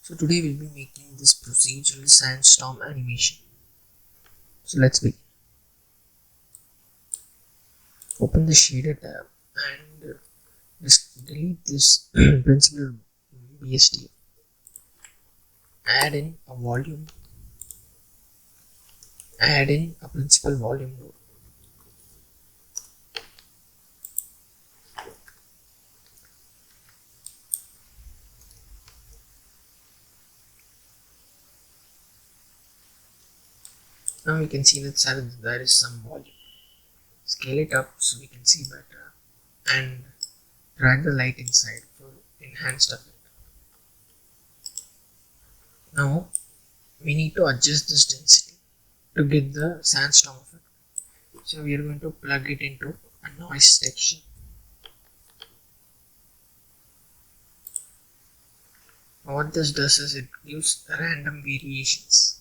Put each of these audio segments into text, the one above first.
So today we'll be making this procedural sandstorm animation. So let's begin. Open the shader tab and just delete this principal BSD. Add in a volume. Add in a principal volume node. Now we can see that there is some volume. Scale it up so we can see better and drag the light inside for enhanced effect. Now we need to adjust this density to get the sandstorm effect. So we are going to plug it into a noise texture. Now what this does is it gives random variations.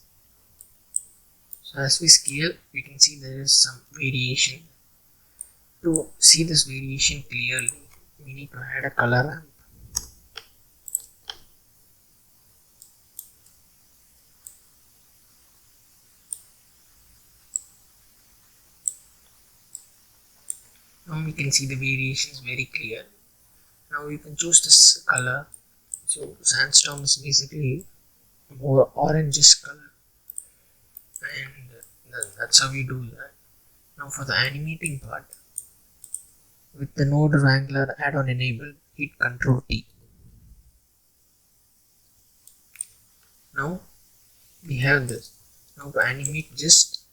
So as we scale, we can see there is some variation. To see this variation clearly, we need to add a color ramp. Now we can see the variations very clear. Now you can choose this color. So sandstorm is basically more orangish color, and that's how we do that. Now for the animating part, with the node wrangler add-on enabled, hit Ctrl T. Now we have this. Now to animate, just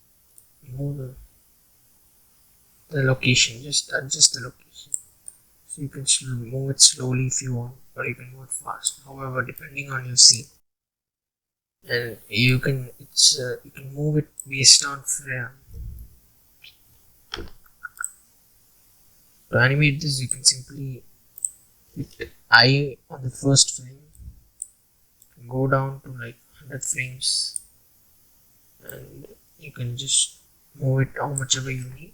move the location, just adjust the location. So you can move it slowly if you want, or you can move it fast, however depending on your scene. And you can move it based on frame. To animate this, you can simply hit I on the first frame, go down to like 100 frames, and you can just move it how much ever you need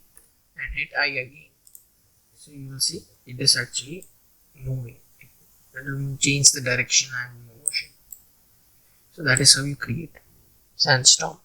and hit I again. So you will see it is actually moving. It will change the direction and motion. So that is how you create sandstorm.